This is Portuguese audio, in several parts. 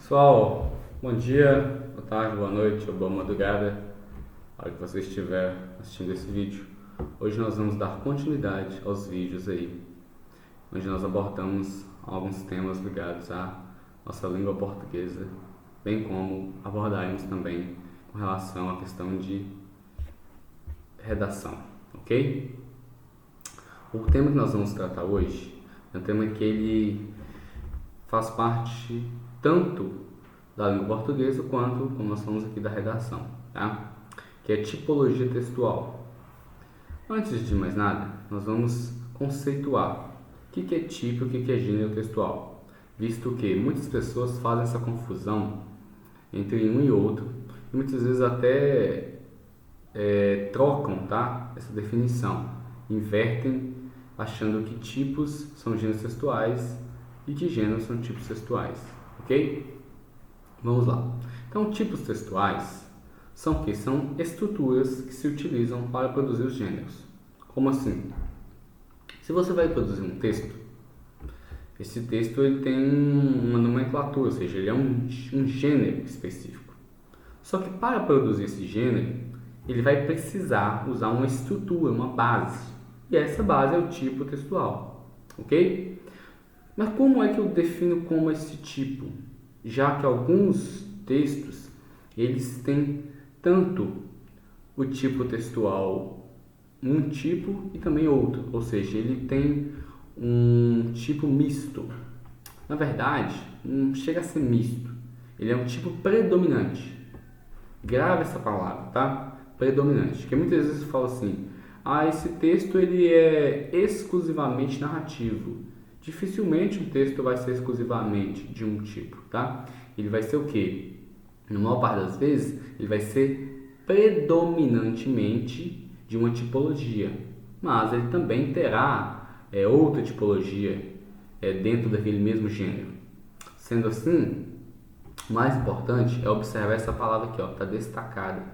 Pessoal, bom dia, boa tarde, boa noite ou boa madrugada, a hora que você estiver assistindo esse vídeo. Hoje nós vamos dar continuidade aos vídeos aí, onde nós abordamos alguns temas ligados à nossa língua portuguesa, bem como abordaremos também com relação à questão de redação, ok? O tema que nós vamos tratar hoje é um tema que ele faz parte tanto da língua portuguesa quanto, como nós falamos aqui, da redação, tá? Que é tipologia textual. Antes de mais nada, nós vamos conceituar o que é tipo e o que é gênero textual, visto que muitas pessoas fazem essa confusão entre um e outro e muitas vezes até trocam, tá? Essa definição, invertem achando que tipos são gêneros textuais e que gêneros são tipos textuais, ok? Vamos lá. Então, tipos textuais são o quê? São estruturas que se utilizam para produzir os gêneros. Como assim? Se você vai produzir um texto, esse texto ele tem uma nomenclatura, ou seja, ele é um gênero específico. Só que para produzir esse gênero, ele vai precisar usar uma estrutura, uma base. E essa base é o tipo textual, ok? Mas como é que eu defino como esse tipo? Já que alguns textos, eles têm tanto o tipo textual um tipo e também outro, ou seja, ele tem um tipo misto. Na verdade, não chega a ser misto, ele é um tipo predominante. Grave essa palavra, tá? Predominante, porque muitas vezes eu falo assim, esse texto ele é exclusivamente narrativo. Dificilmente um texto vai ser exclusivamente de um tipo, tá? Ele vai ser o quê? Na maior parte das vezes, ele vai ser predominantemente de uma tipologia, mas ele também terá outra tipologia dentro daquele mesmo gênero. Sendo assim, o mais importante é observar essa palavra aqui, está destacada,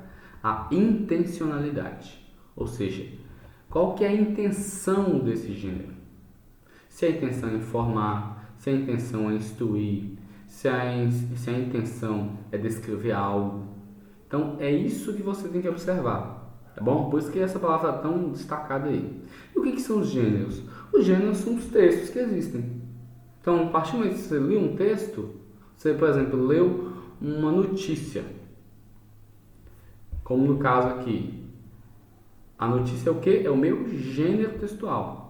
a intencionalidade, ou seja, qual que é a intenção desse gênero? Se a intenção é informar, se a intenção é instruir, se a intenção é descrever algo. Então, é isso que você tem que observar, tá bom? Por isso que essa palavra está tão destacada aí. E o que são os gêneros? Os gêneros são os textos que existem. Então, a partir do momento que você lê um texto, você, por exemplo, leu uma notícia, como no caso aqui. A notícia é o quê? É o meu gênero textual.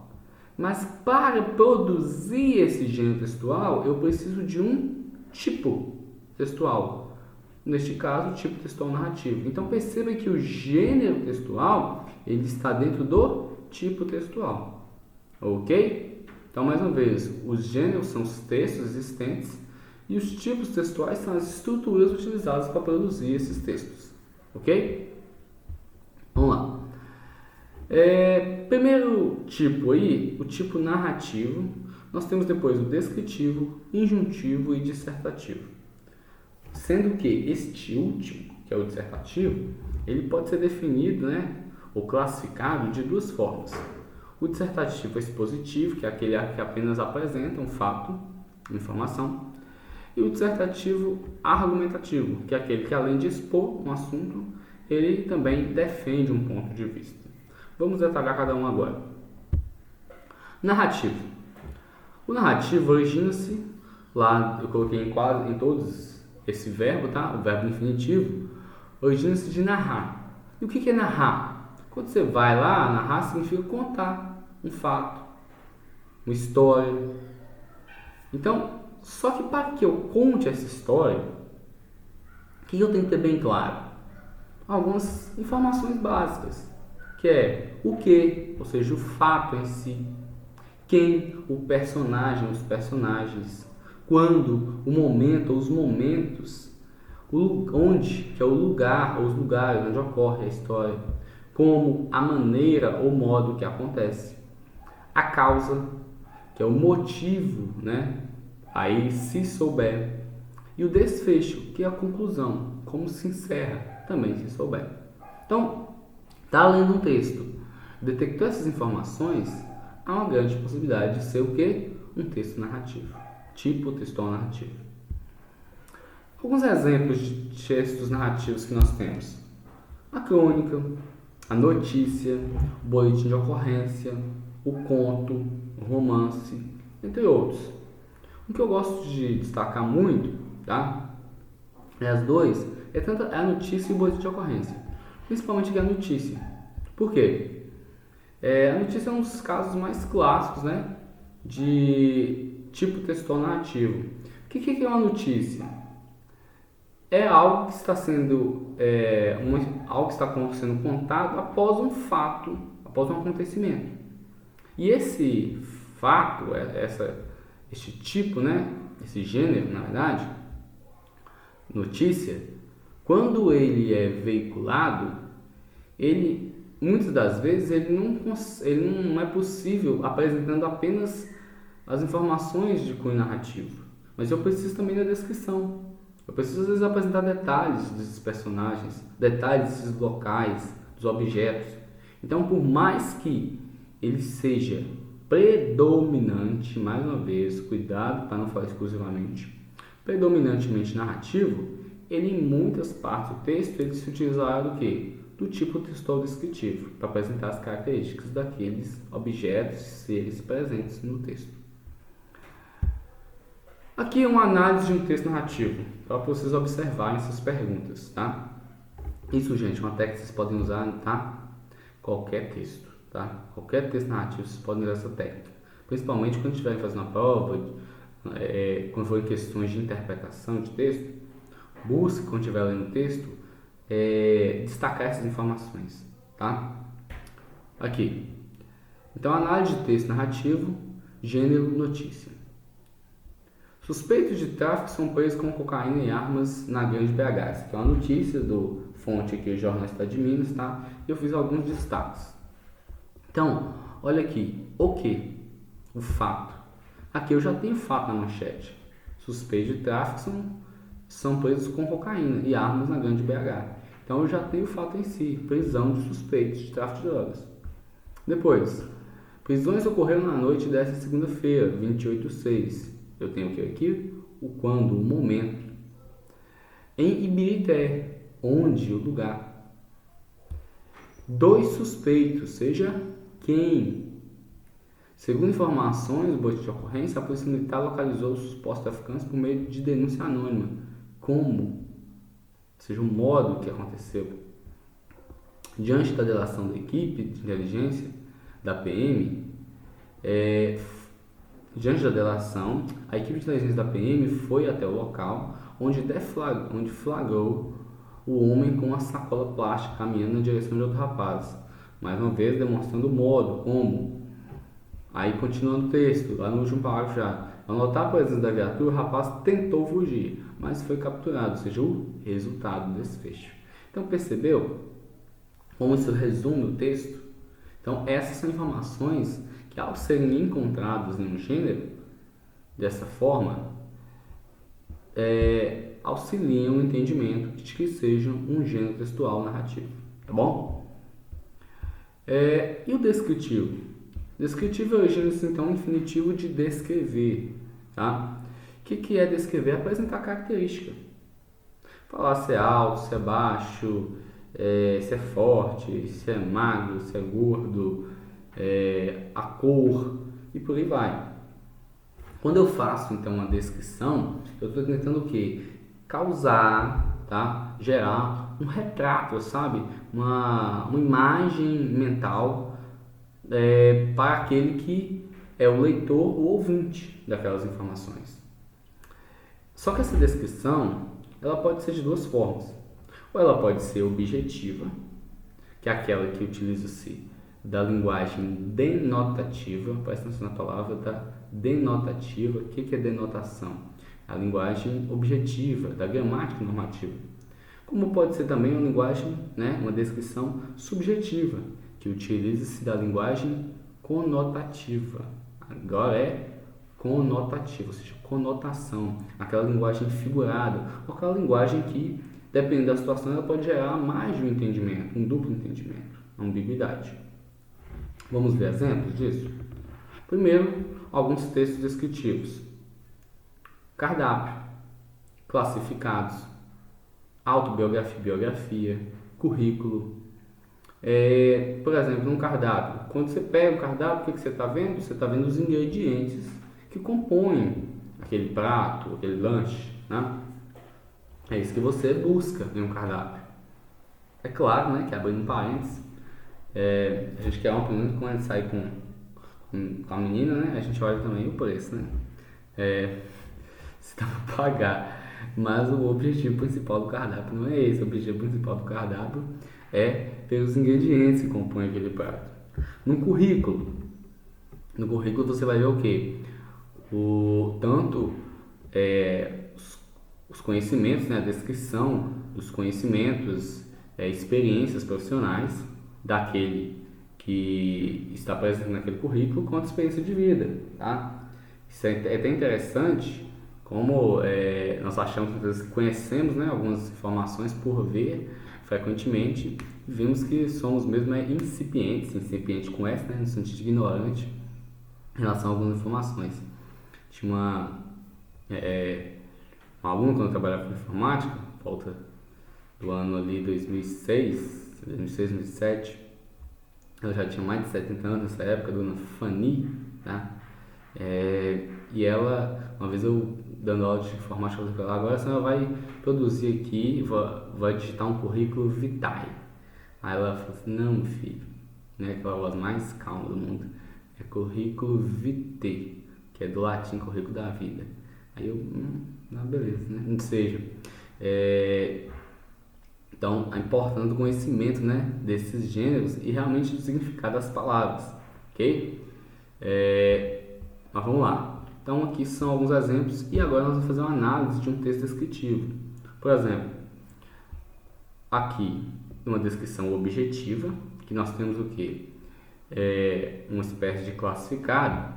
Mas para produzir esse gênero textual, eu preciso de um tipo textual. Neste caso, o tipo textual narrativo. Então perceba que o gênero textual ele está dentro do tipo textual. Ok? Então, mais uma vez, os gêneros são os textos existentes e os tipos textuais são as estruturas utilizadas para produzir esses textos. Ok? Vamos lá. Primeiro tipo aí, o tipo narrativo, nós temos depois o descritivo, injuntivo e dissertativo. Sendo que este último, que é o dissertativo, ele pode ser definido, ou classificado de duas formas. O dissertativo expositivo, que é aquele que apenas apresenta um fato, uma informação, e o dissertativo argumentativo, que é aquele que além de expor um assunto, ele também defende um ponto de vista. Vamos detalhar cada um agora. Narrativo. O narrativo origina-se, lá eu coloquei em todos esse verbo, tá? O verbo infinitivo, origina-se de narrar. E o que é narrar? Quando você vai lá, narrar significa contar um fato, uma história. Então, só que para que eu conte essa história, o que eu tenho que ter bem claro? Algumas informações básicas. Que é o que, ou seja, o fato em si, quem, o personagem, os personagens, quando, o momento, os momentos, onde, que é o lugar, ou os lugares onde ocorre a história, como, a maneira ou modo que acontece, a causa, que é o motivo, aí se souber, e o desfecho, que é a conclusão, como se encerra, também se souber. Então, está lendo um texto, detectou essas informações, há uma grande possibilidade de ser o quê? Um texto narrativo, tipo textual narrativo. Alguns exemplos de textos narrativos que nós temos: a crônica, a notícia, o boletim de ocorrência, o conto, o romance, entre outros. O que eu gosto de destacar muito, tá? É as dois, é tanto a notícia e o boletim de ocorrência. Principalmente aqui a notícia. Por quê? A notícia é um dos casos mais clássicos, né? De tipo textual narrativo. O que é uma notícia? É algo que está sendo algo que está sendo contado após um fato, após um acontecimento. E esse fato, este tipo, né, esse gênero, na verdade, notícia, quando ele é veiculado, ele muitas das vezes ele não é possível apresentando apenas as informações de cunho narrativo, mas eu preciso também da descrição. Eu preciso às vezes apresentar detalhes desses personagens, detalhes desses locais, dos objetos. Então, por mais que ele seja predominante, mais uma vez, cuidado para não falar exclusivamente, predominantemente narrativo, ele em muitas partes do texto ele se utilizará do quê? Do tipo textual descritivo, para apresentar as características daqueles objetos e seres presentes no texto. Aqui é uma análise de um texto narrativo, para vocês observarem essas perguntas, tá? Isso, gente, é uma técnica que vocês podem usar, tá? Qualquer texto, tá? Qualquer texto narrativo vocês podem usar essa técnica. Principalmente quando estiverem fazendo a prova, quando forem questões de interpretação de texto, busque, quando estiver lendo o texto, destacar essas informações, tá? Aqui. Então, análise de texto narrativo, gênero, notícia. Suspeitos de tráfico são presos com cocaína e armas na Grande BH. Essa aqui é uma notícia do fonte aqui, o Jornal Estado de Minas, tá? Eu fiz alguns destaques. Então, olha aqui, o que? O fato. Aqui eu já tenho fato na manchete. Suspeitos de tráfico são presos com cocaína e armas na Grande BH. Então eu já tenho o fato em si, prisão de suspeitos de tráfico de drogas. Depois, prisões ocorreram na noite desta segunda-feira, 28/6. Eu tenho aqui o quando, o momento. Em Ibirité, onde, o lugar. 2 suspeitos, seja quem. Segundo informações do boletim de ocorrência, a Polícia Militar localizou os supostos traficantes por meio de denúncia anônima. Como? Ou seja, o modo que aconteceu. Diante da delação da equipe de inteligência da PM, diante da delação, a equipe de inteligência da PM foi até o local onde flagrou o homem com uma sacola plástica caminhando na direção de outro rapaz. Mais uma vez demonstrando o modo, como. Aí continuando o texto, lá no último parágrafo já. Ao notar a presença da viatura, o rapaz tentou fugir, mas foi capturado, ou seja, o resultado do desfecho. Então percebeu como isso resume o texto? Então essas são informações que, ao serem encontrados em um gênero, dessa forma, auxiliam o entendimento de que seja um gênero textual narrativo, tá bom? E o descritivo? Descritivo é o gênero, então, infinitivo de descrever, tá? O que é descrever? É apresentar característica. Falar se é alto, se é baixo, se é forte, se é magro, se é gordo, a cor e por aí vai. Quando eu faço então uma descrição, eu estou tentando o quê? Causar, tá? Gerar um retrato, sabe? Uma imagem mental para aquele que é o leitor ou ouvinte daquelas informações. Só que essa descrição, ela pode ser de duas formas. Ou ela pode ser objetiva, que é aquela que utiliza-se da linguagem denotativa, presta atenção na palavra da denotativa. O que é denotação? A linguagem objetiva, da gramática normativa. Como pode ser também uma linguagem, uma descrição subjetiva, que utiliza-se da linguagem conotativa. Agora é conotativa, ou seja, conotação, aquela linguagem figurada, ou aquela linguagem que, dependendo da situação, ela pode gerar mais de um entendimento, um duplo entendimento, ambiguidade. Vamos ver exemplos disso? Primeiro, alguns textos descritivos. Cardápio. classificados, autobiografia, biografia, currículo. Por exemplo, num cardápio. Quando você pega o cardápio, o que você está vendo? Você está vendo os ingredientes que compõem aquele prato, aquele lanche, né? É isso que você busca em um cardápio. É claro, né, que abrindo parênteses, a gente quer quando a gente sai com a menina, né, a gente olha também o preço, né? Se dá para pagar. Mas o objetivo principal do cardápio não é esse. O objetivo principal do cardápio é ter os ingredientes que compõem aquele prato. No currículo você vai ver o quê? Tanto os conhecimentos, né, a descrição dos conhecimentos, experiências profissionais daquele que está presente naquele currículo, quanto a experiência de vida, tá? Isso é até interessante, como nós achamos que conhecemos, né, algumas informações por ver frequentemente, vimos que somos mesmo incipiente com S, né, no sentido de ignorante em relação a algumas informações. Tinha um aluno quando eu trabalhava com informática, volta do ano ali 2006, 2007, ela já tinha mais de 70 anos nessa época, dona Fanny, tá? E ela, uma vez eu dando aula de informática, eu falei, agora a senhora vai produzir aqui, vai digitar um currículo vitae. Aí ela falou assim, não, filho, né, aquela voz mais calma do mundo, é currículo vitae, que é do latim, currículo da vida. Aí eu, não, beleza, né? Ou seja, então a importância do conhecimento, né, desses gêneros e realmente do significado das palavras, ok? Mas vamos lá. Então aqui são alguns exemplos e agora nós vamos fazer uma análise de um texto descritivo. Por exemplo, aqui uma descrição objetiva, que nós temos o quê? Uma espécie de classificado,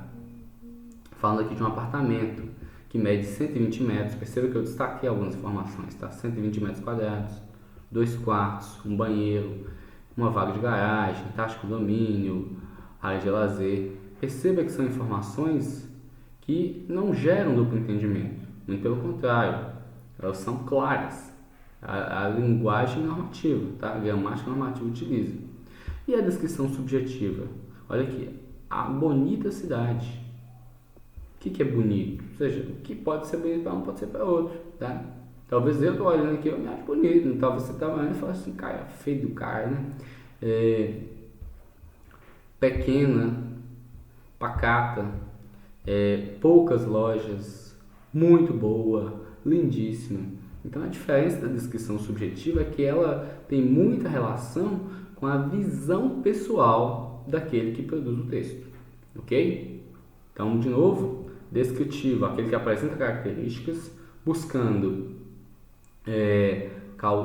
falando aqui de um apartamento que mede 120 metros. Perceba que eu destaquei algumas informações, tá? 120 metros quadrados, 2 quartos, um banheiro, uma vaga de garagem, taxa de condomínio, área de lazer. Perceba que são informações que não geram duplo entendimento, muito pelo contrário, elas são claras. A linguagem normativa, tá? A gramática normativa utiliza. E a descrição subjetiva? Olha aqui, a bonita cidade. O que é bonito? Ou seja, o que pode ser bonito para um pode ser para outro, tá? Talvez eu estou olhando aqui, eu me acho bonito, talvez você está olhando e fala assim, cara, feio do cara, né? Pequena, pacata, poucas lojas, muito boa, lindíssima. Então a diferença da descrição subjetiva é que ela tem muita relação com a visão pessoal daquele que produz o texto, ok? Então, de novo, descritivo, aquele que apresenta características, buscando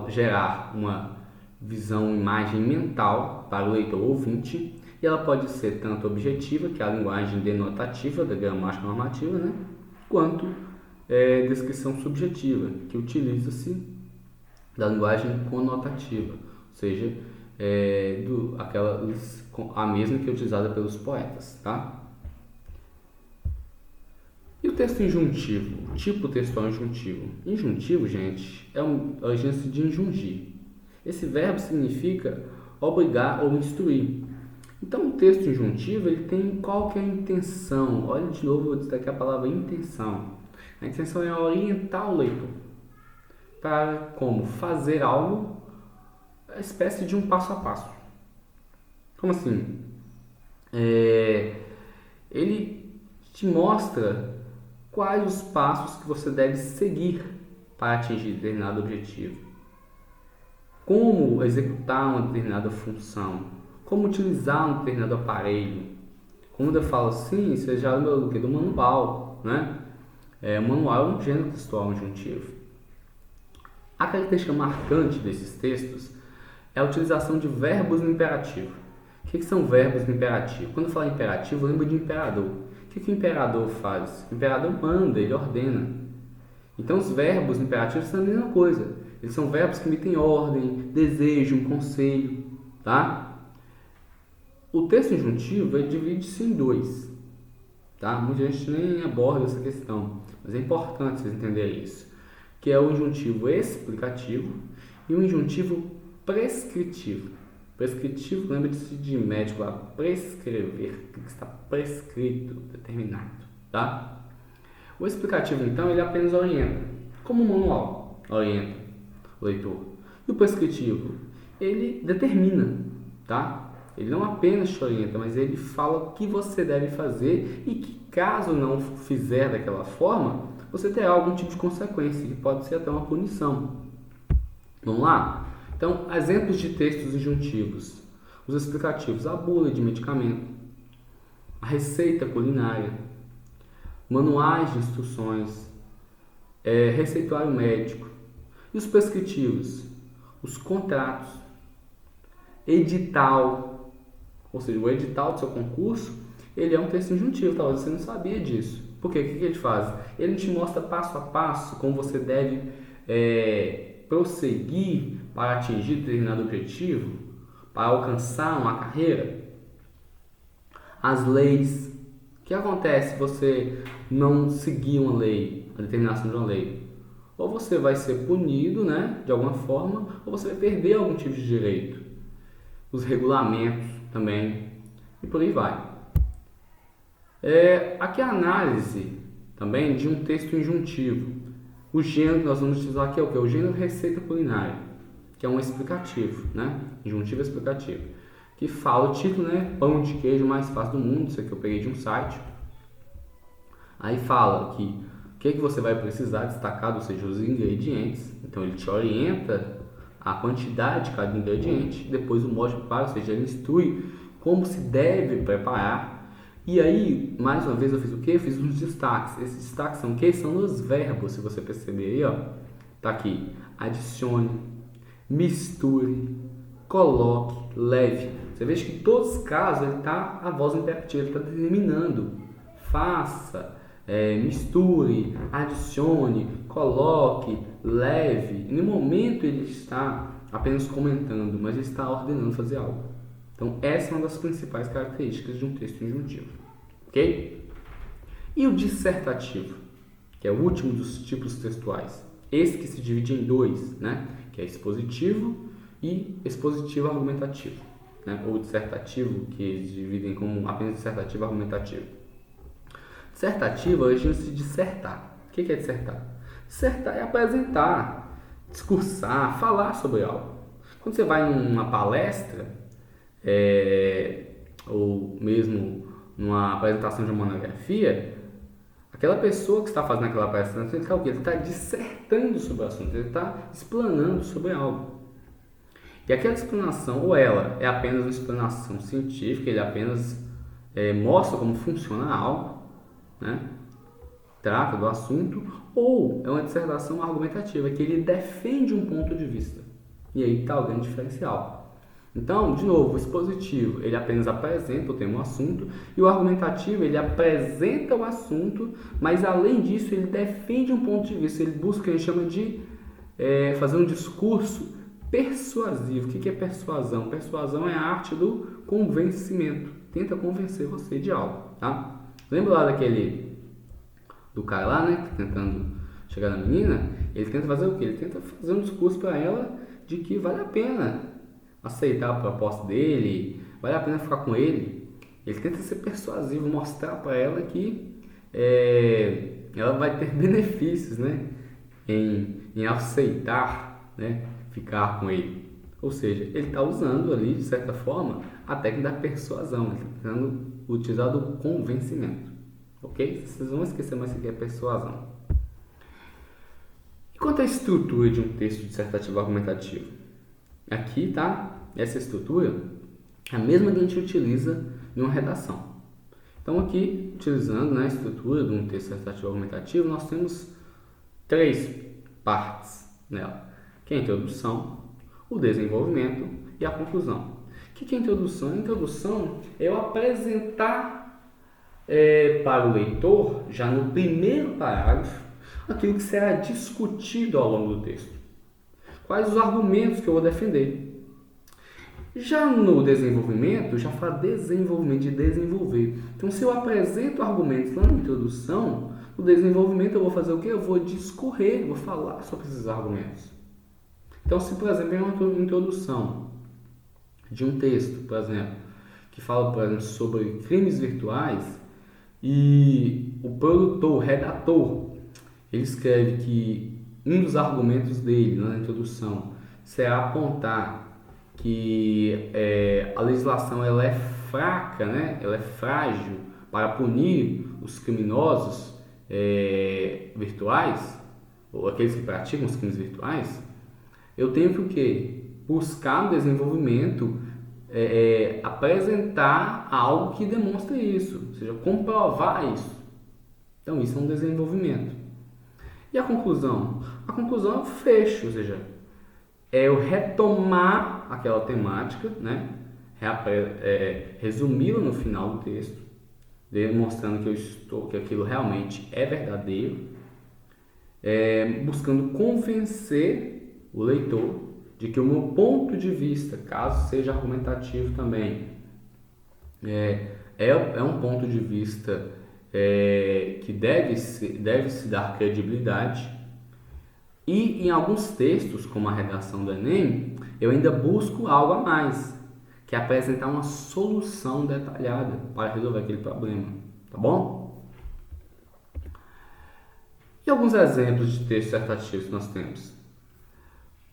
gerar uma visão, imagem mental para o leitor ouvinte, e ela pode ser tanto objetiva, que é a linguagem denotativa da gramática normativa, né? Quanto descrição subjetiva, que utiliza-se da linguagem conotativa, ou seja, a mesma que é utilizada pelos poetas, tá? E o texto injuntivo, o tipo textual injuntivo? Injuntivo, gente, origina-se de injungir. Esse verbo significa obrigar ou instruir. Então, o texto injuntivo, ele tem qual que é a intenção? Olha de novo, eu vou destacar a palavra intenção. A intenção é orientar o leitor para como fazer algo, a espécie de um passo a passo. Como assim? Ele te mostra quais os passos que você deve seguir para atingir determinado objetivo. Como executar uma determinada função. Como utilizar um determinado aparelho. Quando eu falo assim, isso já é do manual, né? O manual é um gênero textual injuntivo. A característica marcante desses textos é a utilização de verbos no imperativo. O que são verbos no imperativo? Quando eu falo imperativo, eu lembro de imperador. O que o imperador faz? O imperador manda, ele ordena. Então, os verbos no imperativo são a mesma coisa. Eles são verbos que emitem ordem, desejo, um conselho, tá? O texto injuntivo divide-se em dois, tá? Muita gente nem aborda essa questão, mas é importante vocês entenderem isso. que é o injuntivo explicativo e o injuntivo prescritivo. Prescritivo, lembra-se de médico lá, prescrever, que está prescrito, determinado, tá? O explicativo, então, ele apenas orienta, como um manual, orienta o leitor. E o prescritivo, ele determina, tá? Ele não apenas te orienta, mas ele fala o que você deve fazer e que, caso não fizer daquela forma, você terá algum tipo de consequência, que pode ser até uma punição. Vamos lá? Então, exemplos de textos injuntivos. Os explicativos, a bula de medicamento, a receita culinária, manuais de instruções, receituário médico. E os prescritivos, os contratos, edital, ou seja, o edital do seu concurso, ele é um texto injuntivo, talvez você não sabia disso. Por quê? O que ele faz? Ele te mostra passo a passo como você deve prosseguir para atingir determinado objetivo, para alcançar uma carreira. As leis. O que acontece se você não seguir uma lei, a determinação de uma lei? Ou você vai ser punido, né, de alguma forma, ou você vai perder algum tipo de direito. Os regulamentos também, e por aí vai. Aqui a análise também de um texto injuntivo. O gênero que nós vamos utilizar aqui é o que? O gênero receita culinária, que é um explicativo, né? Injuntivo explicativo. Que fala o título, né? Pão de queijo mais fácil do mundo. Isso aqui eu peguei de um site. Aí fala que o que você vai precisar destacar, ou seja, os ingredientes. Então ele te orienta a quantidade de cada ingrediente. Depois o modo de preparo, ou seja, ele instrui como se deve preparar. E aí, mais uma vez, eu fiz o quê? Eu fiz uns destaques. Esses destaques são o quê? São os verbos, se você perceber aí, ó. Tá aqui. Adicione, misture, coloque, leve. Você veja que em todos os casos ele tá a voz imperativa, ele está determinando. Faça, misture, adicione, coloque, leve. E no momento ele está apenas comentando, mas ele está ordenando fazer algo. Então, essa é uma das principais características de um texto injuntivo, ok? E o dissertativo, que é o último dos tipos textuais. Esse que se divide em dois, né? Que é expositivo e expositivo argumentativo, né? Ou dissertativo, que eles dividem como apenas dissertativo e argumentativo. Dissertativo origina-se de dissertar. O que é dissertar? Dissertar é apresentar, discursar, falar sobre algo. Quando você vai numa palestra, ou mesmo numa apresentação de uma monografia, aquela pessoa que está fazendo aquela apresentação, ele está o quê? Ele está dissertando sobre o assunto, ele está explanando sobre algo. E aquela explanação, ou ela é apenas uma explanação científica, ele apenas mostra como funciona algo, né? Trata do assunto, ou é uma dissertação argumentativa, que ele defende um ponto de vista. E aí está o grande diferencial. Então, de novo, o expositivo, ele apenas apresenta o tema, o assunto, e o argumentativo, ele apresenta o assunto, mas além disso, ele defende um ponto de vista, ele busca, ele chama de fazer um discurso persuasivo. O que é persuasão? Persuasão é a arte do convencimento, tenta convencer você de algo, tá? Lembra lá do cara lá, né, tentando chegar na menina? Ele tenta fazer o quê? Ele tenta fazer um discurso para ela de que vale a pena aceitar a proposta dele, vale a pena ficar com ele. Ele tenta ser persuasivo, mostrar para ela que ela vai ter benefícios, né, em aceitar, né, ficar com ele. Ou seja, ele está usando ali, de certa forma, a técnica da persuasão, ele está tentando utilizar do convencimento. Ok? Vocês vão esquecer mais o que é persuasão. E quanto à estrutura de um texto dissertativo argumentativo? Aqui, tá? Essa estrutura é a mesma que a gente utiliza em uma redação. Então, aqui, utilizando, né, a estrutura de um texto dissertativo argumentativo, nós temos 3 partes nela, que é a introdução, o desenvolvimento e a conclusão. O que é a introdução? A introdução é eu apresentar para o leitor, já no primeiro parágrafo, aquilo que será discutido ao longo do texto. Quais os argumentos que eu vou defender. Já no desenvolvimento, já fala desenvolvimento, de desenvolver. Então, se eu apresento argumentos lá na introdução, O desenvolvimento eu vou fazer o quê? Eu vou discorrer, vou falar sobre esses argumentos. Então, se por exemplo, em uma introdução de um texto, por exemplo, que fala, por exemplo, sobre crimes virtuais, e o produtor, o redator, ele escreve que um dos argumentos dele na introdução será apontar que a legislação ela é fraca, né? Ela é frágil para punir os criminosos virtuais, ou aqueles que praticam os crimes virtuais. Eu tenho que o quê? Buscar no desenvolvimento apresentar algo que demonstre isso, ou seja, comprovar isso. Então isso é um desenvolvimento. E a conclusão? A conclusão é o fecho, ou seja, é eu retomar aquela temática, né? Resumi-la no final do texto, demonstrando que aquilo realmente é verdadeiro, buscando convencer o leitor de que o meu ponto de vista, caso seja argumentativo também, é um ponto de vista que deve se dar credibilidade. E em alguns textos, como a redação do Enem, eu ainda busco algo a mais, que é apresentar uma solução detalhada para resolver aquele problema, tá bom? E alguns exemplos de textos dissertativos que nós temos?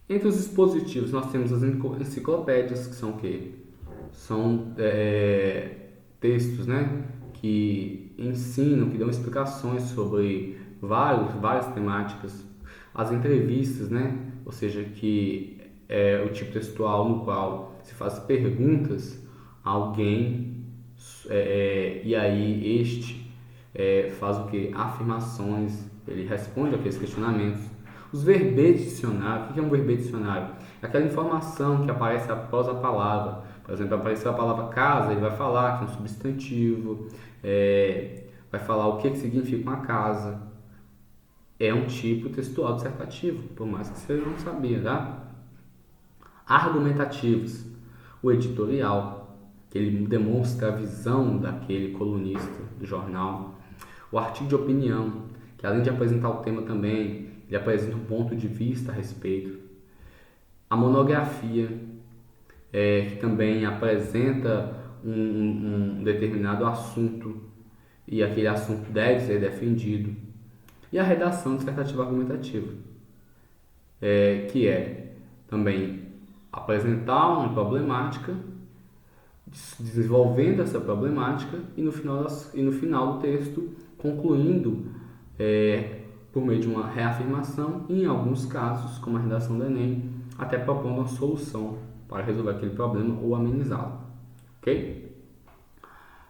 Entre os dispositivos, nós temos as enciclopédias, que são o quê? São textos, né, que ensinam, que dão explicações sobre várias temáticas. As entrevistas, né, ou seja, que é o tipo textual no qual se faz perguntas a alguém e aí faz o quê? Afirmações, ele responde aqueles questionamentos. Os verbetes dicionário, o que é um verbete dicionário? É aquela informação que aparece após a palavra. Por exemplo, apareceu a palavra casa, ele vai falar que é um substantivo, vai falar o que significa uma casa. É um tipo textual dissertativo, por mais que você não sabia, tá? Argumentativos. O editorial, que ele demonstra a visão daquele colunista do jornal. O artigo de opinião, que além de apresentar o tema também, ele apresenta um ponto de vista a respeito. A monografia, que também apresenta um determinado assunto e aquele assunto deve ser defendido. E a redação dissertativa argumentativa, que é também apresentar uma problemática, desenvolvendo essa problemática e no final do texto concluindo por meio de uma reafirmação e, em alguns casos, como a redação do Enem, até propondo uma solução para resolver aquele problema ou amenizá-lo. Ok?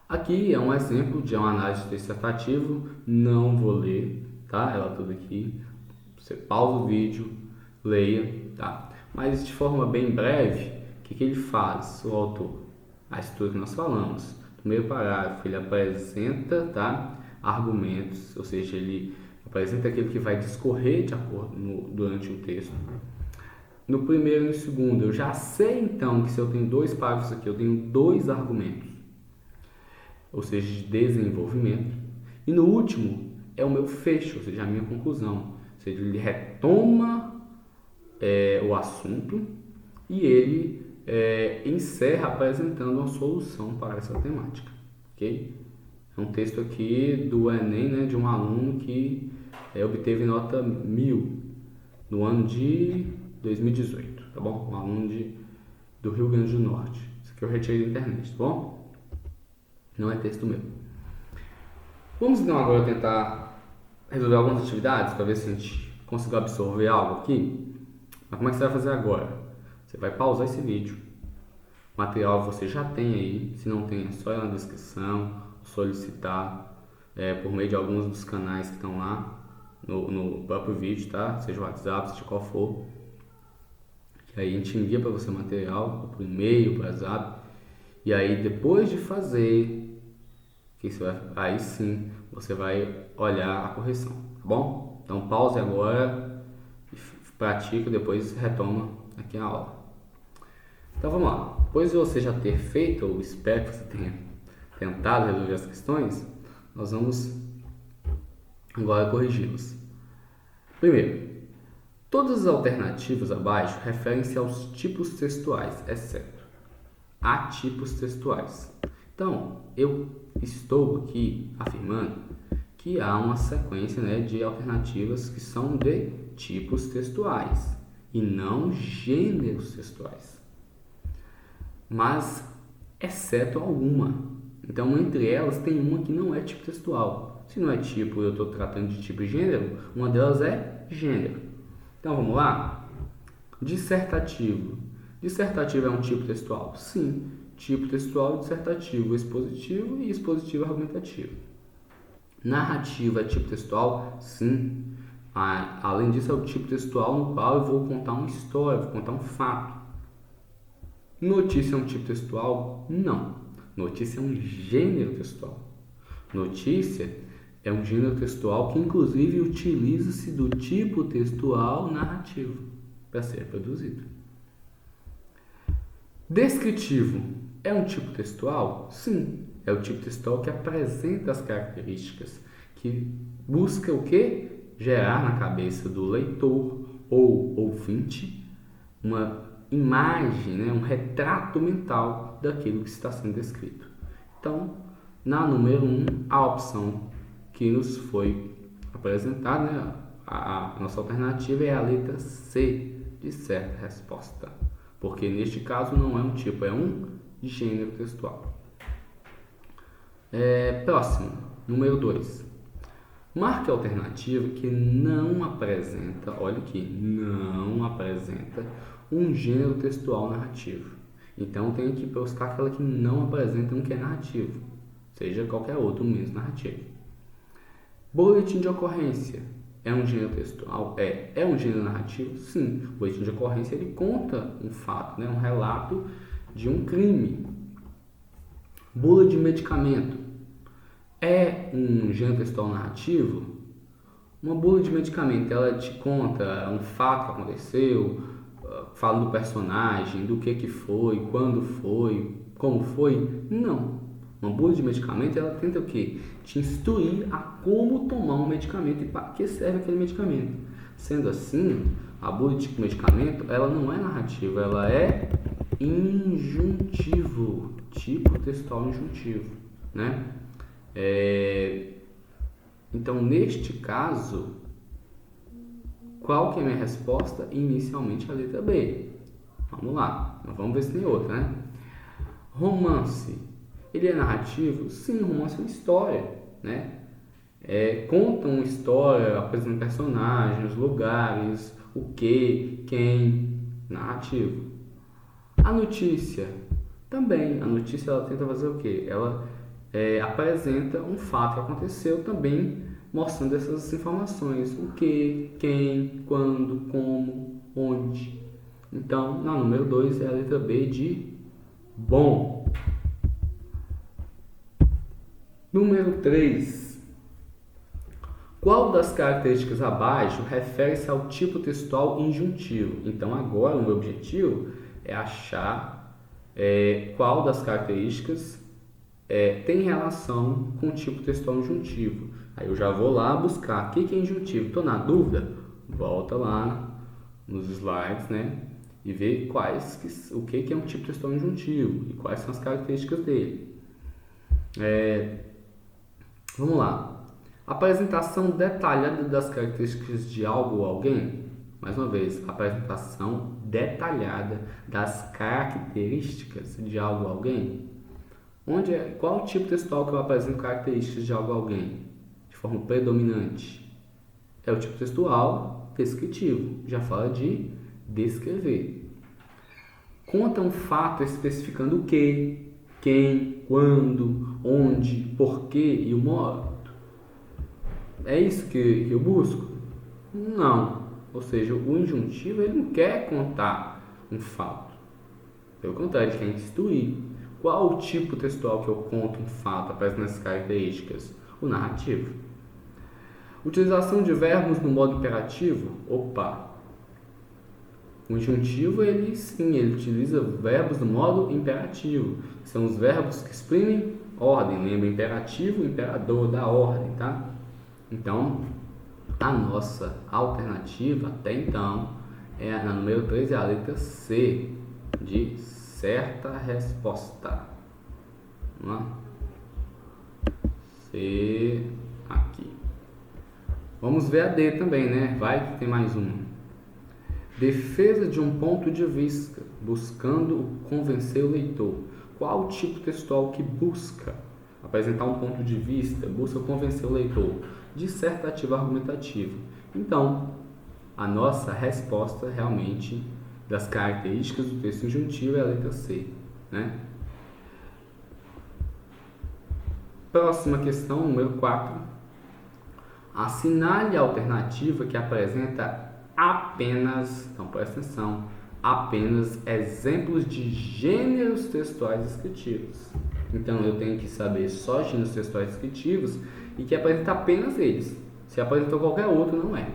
Aqui é um exemplo de uma análise de texto dissertativo, não vou ler, tá? Ela tudo aqui. Você pausa o vídeo, leia, tá? Mas de forma bem breve, o que ele faz, o autor? A estrutura que nós falamos. No primeiro parágrafo, ele apresenta, tá, argumentos, ou seja, ele apresenta aquilo que vai discorrer de acordo durante o texto. No primeiro e no segundo, eu já sei então que se eu tenho dois parágrafos aqui, eu tenho dois argumentos, ou seja, de desenvolvimento. E no último é o meu fecho, ou seja, a minha conclusão. Ou seja, ele retoma o assunto e ele encerra apresentando uma solução para essa temática. Ok? É um texto aqui do Enem, né, de um aluno que obteve nota 1000 no ano de 2018, tá bom? Um aluno do Rio Grande do Norte. Isso aqui eu retirei da internet, tá bom? Não é texto meu. Vamos então agora tentar resolver algumas atividades para ver se a gente conseguiu absorver algo aqui. Mas como é que você vai fazer agora? Você vai pausar esse vídeo. O material você já tem aí. Se não tem, é só ir na descrição, solicitar por meio de alguns dos canais que estão lá no próprio vídeo, tá? Seja o WhatsApp, seja qual for. Que aí a gente envia para você o material por e-mail, por WhatsApp. E aí depois de fazer, aí sim você vai olhar a correção, tá bom? Então pause agora, pratica, depois retoma aqui a aula. Então vamos lá. Depois de você já ter feito, ou espero que você tenha tentado resolver as questões, nós vamos Agora corrigi-los. Primeiro, todas as alternativas abaixo referem-se aos tipos textuais, exceto atipos textuais. Então, eu estou aqui afirmando que há uma sequência, né, de alternativas que são de tipos textuais e não gêneros textuais, mas exceto alguma. Então, entre elas tem uma que não é tipo textual. Se não é tipo, eu estou tratando de tipo e gênero, uma delas é gênero. Então, vamos lá? Dissertativo. Dissertativo é um tipo textual? Sim. Tipo textual, dissertativo, expositivo e expositivo argumentativo. Narrativa é tipo textual? Sim. Além disso, é o tipo textual no qual eu vou contar uma história, vou contar um fato. Notícia é um tipo textual? Não. Notícia é um gênero textual. Notícia é um gênero textual que, inclusive, utiliza-se do tipo textual narrativo para ser produzido. Descritivo é um tipo textual? Sim. É o tipo textual que apresenta as características, que busca o quê? Gerar na cabeça do leitor ou ouvinte uma imagem, né? Um retrato mental daquilo que está sendo descrito. Então, na número 1, a opção que nos foi apresentada, né? A nossa alternativa é a letra C de certa resposta, porque neste caso não é um tipo, é um gênero textual. Próximo, número 2. Marque a alternativa que não apresenta, olha aqui, não apresenta um gênero textual narrativo. Então tem que buscar aquela que não apresenta um que é narrativo, seja qualquer outro menos narrativo. Boletim de ocorrência é um gênero textual? É um gênero narrativo? Sim. O boletim de ocorrência ele conta um fato, né? Um relato de um crime. Bula de medicamento é um gênero textual narrativo? Uma bula de medicamento, ela te conta um fato que aconteceu, fala do personagem, do que foi, quando foi, como foi? Não. Uma bula de medicamento, ela tenta o quê? Te instruir a como tomar um medicamento e para que serve aquele medicamento. Sendo assim, a bula de medicamento, ela não é narrativa, ela é injuntivo, tipo textual injuntivo, né? Então, neste caso, qual que é a minha resposta? Inicialmente a letra B. Vamos lá, vamos ver se tem outra, né? Romance, ele é narrativo? Sim, romance é uma história, né? Conta uma história, apresenta personagens, lugares, o que, quem, narrativo. A notícia, também, a notícia ela tenta fazer o quê? Ela apresenta um fato que aconteceu também, mostrando essas informações, o que, quem, quando, como, onde. Então, na número 2 é a letra B de bom. Número 3. Qual das características abaixo refere-se ao tipo textual injuntivo? Então, agora o meu objetivo é achar qual das características tem relação com o tipo textual injuntivo. Aí eu já vou lá buscar o que é injuntivo. Estou na dúvida? Volta lá nos slides, né? E ver o que é um tipo textual injuntivo e quais são as características dele. Vamos lá. Apresentação detalhada das características de algo ou alguém. Mais uma vez, apresentação detalhada das características de algo ou alguém. Qual o tipo textual que eu apresento características de algo ou alguém? De forma predominante. É o tipo textual descritivo. Já fala de descrever. Conta um fato especificando o que, quem, quando, onde, porquê e o modo. É isso que eu busco? Não. Ou seja, o injuntivo ele não quer contar um fato. Pelo contrário, ele quer instruir. Qual o tipo textual que eu conto um fato apresentando essas características? O narrativo. Utilização de verbos no modo imperativo? Opa! O injuntivo, ele utiliza verbos no modo imperativo. São os verbos que exprimem ordem. Lembra, imperativo, imperador, da ordem, tá? Então, a nossa alternativa até então na número 3 é a letra C, de certa resposta. Vamos lá? C aqui. Vamos ver a D também, né? Vai que tem mais uma. Defesa de um ponto de vista, buscando convencer o leitor. Qual o tipo textual que busca apresentar um ponto de vista, busca convencer o leitor? Dissertativo argumentativo. Então, a nossa resposta realmente das características do texto injuntivo é a letra C, né? Próxima questão, número 4. Assinale a alternativa que apresenta apenas, então presta atenção, apenas exemplos de gêneros textuais descritivos. Então eu tenho que saber só gêneros textuais descritivos e que apresenta apenas eles. Se apresentou qualquer outro, não é.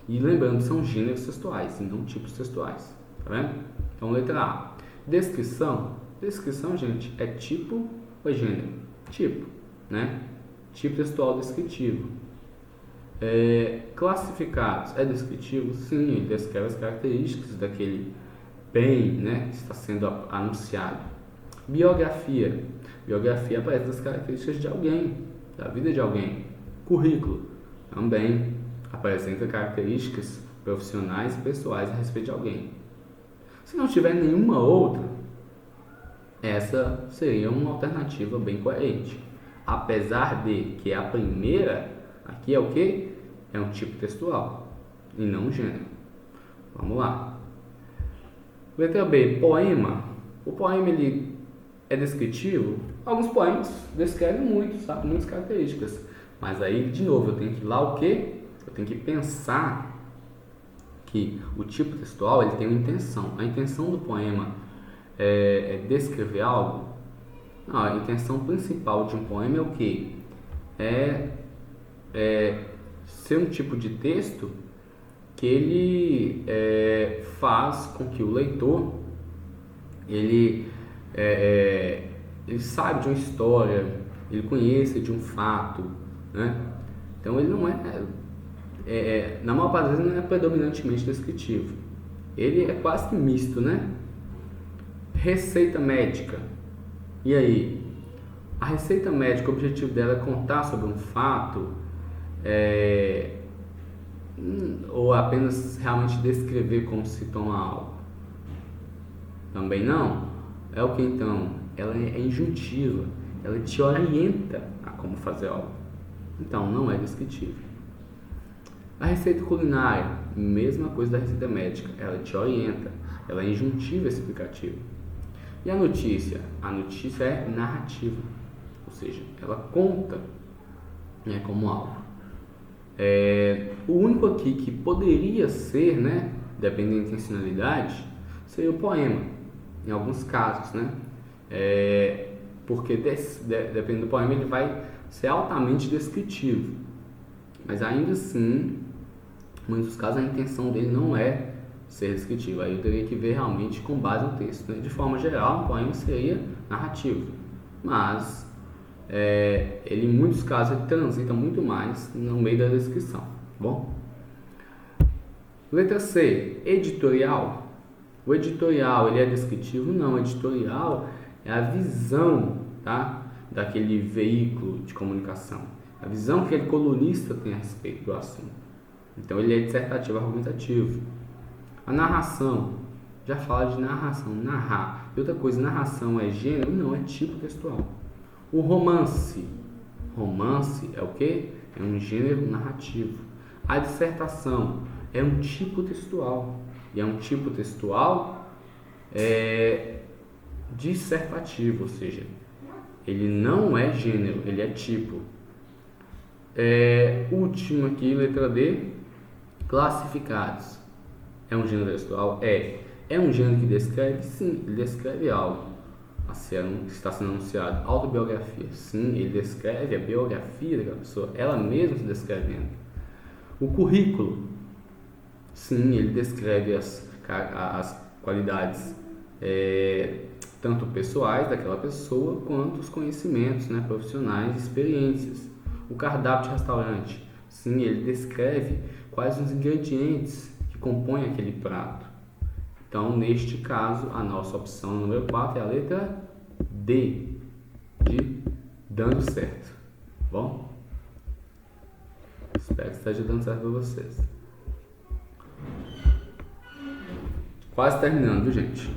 E lembrando, são gêneros textuais e não tipos textuais. Tá vendo? Então, letra A. Descrição. Descrição, gente, é tipo ou é gênero? Tipo, né? Tipo textual descritivo. Classificados. É descritivo? Sim, ele descreve as características daquele bem, né, que está sendo anunciado. Biografia. Biografia apresenta as características de alguém, da vida de alguém. Currículo. Também apresenta características profissionais e pessoais a respeito de alguém. Se não tiver nenhuma outra, essa seria uma alternativa bem coerente. Apesar de que a primeira aqui é o que? É um tipo textual e não um gênero. Vamos lá. Letra B, poema. O poema ele é descritivo. Alguns poemas descrevem muito, sabe? Muitas características. Mas aí, de novo, eu tenho que ir lá o quê? Eu tenho que pensar que o tipo textual ele tem uma intenção. A intenção do poema é descrever algo? Não, a intenção principal de um poema é o quê? É ser um tipo de texto que ele faz com que o leitor ele saiba de uma história, ele conheça de um fato, né? Então ele não na maior parte das vezes não é predominantemente descritivo. Ele é quase que misto, né? Receita médica. E aí? A receita médica, o objetivo dela é contar sobre um fato ou apenas realmente descrever como se toma algo? Também não. É o que então? Ela é injuntiva. Ela te orienta a como fazer algo. Então, não é descritivo. A receita culinária, mesma coisa da receita médica. Ela te orienta. Ela é injuntiva explicativa. E a notícia? A notícia é narrativa. Ou seja, ela conta, né, como algo. O único aqui que poderia ser, né, dependendo da intencionalidade, seria o poema. Em alguns casos, né? Porque dependendo do poema ele vai ser altamente descritivo, mas ainda assim, em muitos casos a intenção dele não é ser descritivo. Aí eu teria que ver realmente com base no texto, né? De forma geral, um poema seria narrativo, mas ele em muitos casos ele transita muito mais no meio da descrição, tá bom? Letra C, editorial. O editorial, ele é descritivo? Não, o editorial é a visão, tá, daquele veículo de comunicação, a visão que aquele colunista tem a respeito do assunto. Então ele é dissertativo argumentativo. A narração, já fala de narração, narrar. E outra coisa, narração é gênero? Não, é tipo textual. O romance, romance é o que? É um gênero narrativo. A dissertação é um tipo textual. E é um tipo textual dissertativo, ou seja, ele não é gênero, ele é tipo. Último aqui, letra D, classificados. É um gênero textual? É um gênero que descreve? Sim, ele descreve algo que está sendo anunciado. Autobiografia? Sim, ele descreve a biografia daquela pessoa, ela mesma se descrevendo. O currículo? Sim, ele descreve as qualidades tanto pessoais daquela pessoa quanto os conhecimentos, né, profissionais, experiências. O cardápio de restaurante? Sim, ele descreve quais os ingredientes que compõem aquele prato. Então, neste caso, a nossa opção número 4 é a letra D, de dando certo. Bom? Espero que esteja dando certo para vocês. Quase terminando, gente.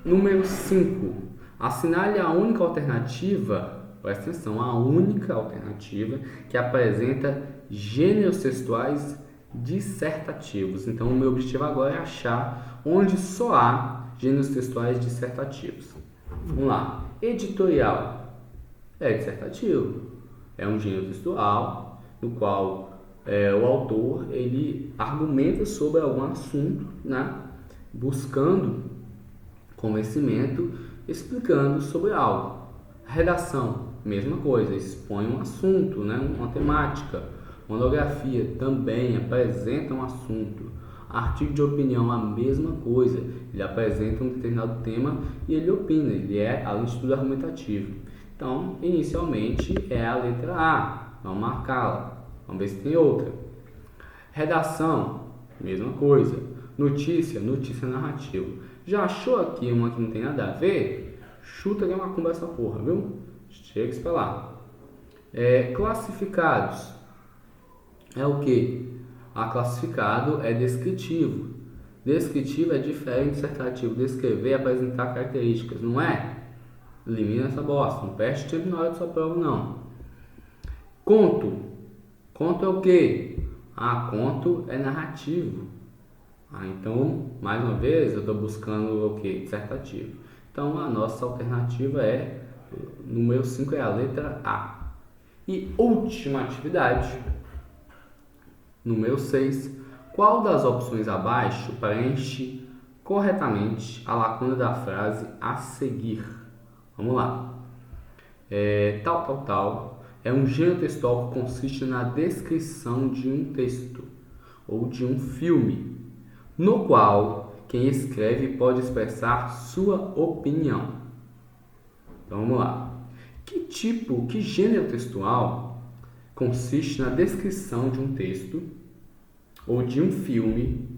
Número 5. Assinale a única alternativa, presta atenção, a única alternativa que apresenta gêneros textuais dissertativos. Então, o meu objetivo agora é achar onde só há gêneros textuais dissertativos. Vamos lá. Editorial é dissertativo. É um gênero textual no qual o autor ele argumenta sobre algum assunto, né? Buscando convencimento, explicando sobre algo. Redação, mesma coisa, expõe um assunto, né? Uma temática. Monografia também apresenta um assunto. Artigo de opinião, a mesma coisa. Ele apresenta um determinado tema e ele opina. Ele é, além de tudo, argumentativo. Então, inicialmente é a letra A. Vamos marcá-la. Vamos ver se tem outra. Redação, mesma coisa. Notícia, notícia narrativa. Já achou aqui uma que não tem nada a ver? Chuta que é uma conversa porra, viu? Chega pra lá. Classificados. É o que? Classificado é descritivo. Descritivo é diferente de dissertativo. Descrever é apresentar características, não é? Elimina essa bosta. Não perde tempo na hora da sua prova, não. Conto. Conto é o que? Conto é narrativo. Então, mais uma vez, eu estou buscando o que? Dissertativo. Então, a nossa alternativa número 5 é a letra A. E última atividade, número 6. Qual das opções abaixo preenche corretamente a lacuna da frase a seguir? Vamos lá. Tal é um gênero textual que consiste na descrição de um texto ou de um filme, no qual quem escreve pode expressar sua opinião. Então vamos lá. Que gênero textual consiste na descrição de um texto ou de um filme,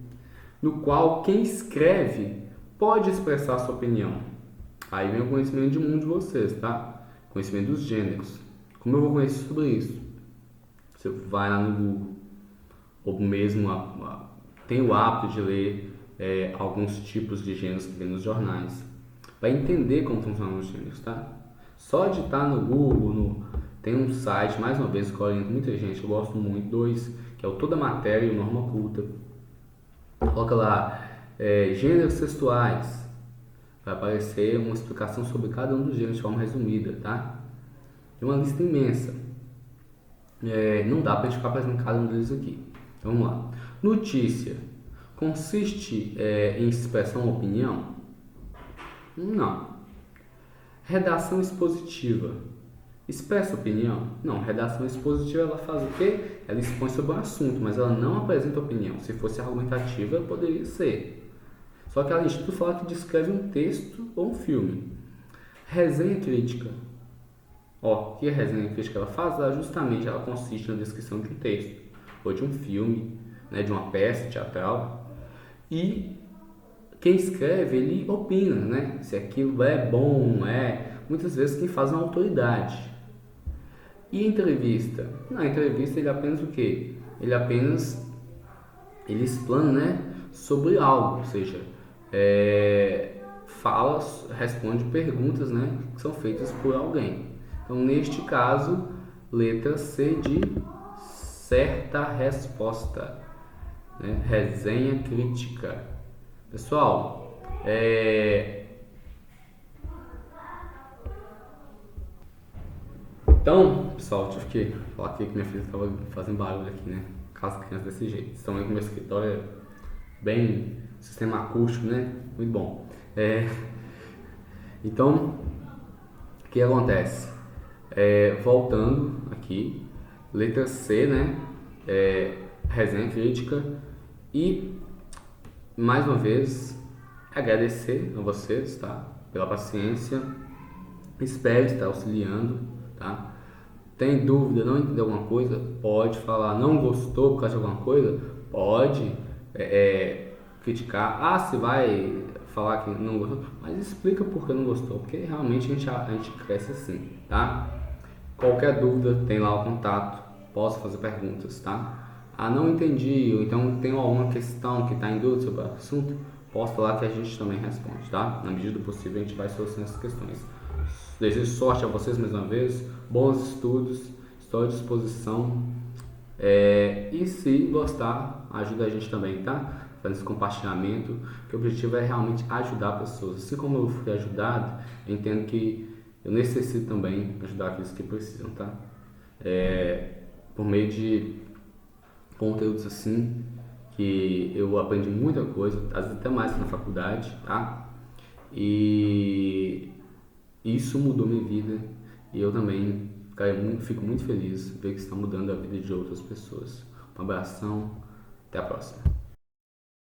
no qual quem escreve pode expressar sua opinião? Aí vem o conhecimento de mundo de vocês, tá? Conhecimento dos gêneros. Como eu vou conhecer sobre isso? Você vai lá no Google, ou mesmo tem o hábito de ler alguns tipos de gêneros que vem nos jornais, vai entender como funcionam os gêneros, tá? Só digitar no Google, tem um site, mais uma vez, que eu oriento muita gente, eu gosto muito, que é o Toda Matéria e o Norma Culta. Coloca lá, gêneros textuais, vai aparecer uma explicação sobre cada um dos gêneros de forma resumida, tá? É uma lista imensa. Não dá pra gente ficar apresentando cada um deles aqui. Então, vamos lá. Notícia. Consiste em expressar uma opinião? Não. Redação expositiva. Expressa opinião? Não. Redação expositiva, ela faz o quê? Ela expõe sobre um assunto, mas ela não apresenta opinião. Se fosse argumentativa, poderia ser. Só que além de tudo, fala que descreve um texto ou um filme. Resenha crítica. O que a resenha crítica ela faz? Ela consiste na descrição de um texto ou de um filme, né, de uma peça teatral, e quem escreve, ele opina, né, se aquilo é bom, não é. Muitas vezes quem faz é uma autoridade. E entrevista? Na entrevista ele apenas o quê? Ele explana, né, sobre algo, ou seja, responde perguntas, né, que são feitas por alguém. Então, neste caso, letra C de certa resposta, né? Resenha crítica. Pessoal, então, pessoal, tive que falar aqui que minha filha estava fazendo barulho aqui, né? Casa criança desse jeito. Estão aí com o meu escritório bem sistema acústico, né? Muito bom. Então, o que acontece? Voltando aqui, letra C, né? Resenha crítica. E mais uma vez agradecer a vocês, tá? Pela paciência. Espero estar auxiliando, tá? Tem dúvida, não entendeu alguma coisa? Pode falar. Não gostou por causa de alguma coisa? Pode criticar. Ah, se vai falar que não gostou, mas explica por que não gostou, porque realmente a gente cresce assim, tá? Qualquer dúvida, tem lá o contato, posso fazer perguntas, tá? Ah, não entendi, ou então tem alguma questão que está em dúvida sobre o assunto, posta lá que a gente também responde, tá? Na medida do possível a gente vai solucionar essas questões. Desejo sorte a vocês mais uma vez, bons estudos, estou à disposição. E se gostar, ajuda a gente também, tá? Fazendo esse compartilhamento, que o objetivo é realmente ajudar pessoas. Assim como eu fui ajudado, eu entendo que eu necessito também ajudar aqueles que precisam, tá? Por meio de conteúdos assim, que eu aprendi muita coisa, às vezes até mais que na faculdade, tá? E isso mudou minha vida e eu também fico muito feliz ver que está mudando a vida de outras pessoas. Um abração, até a próxima.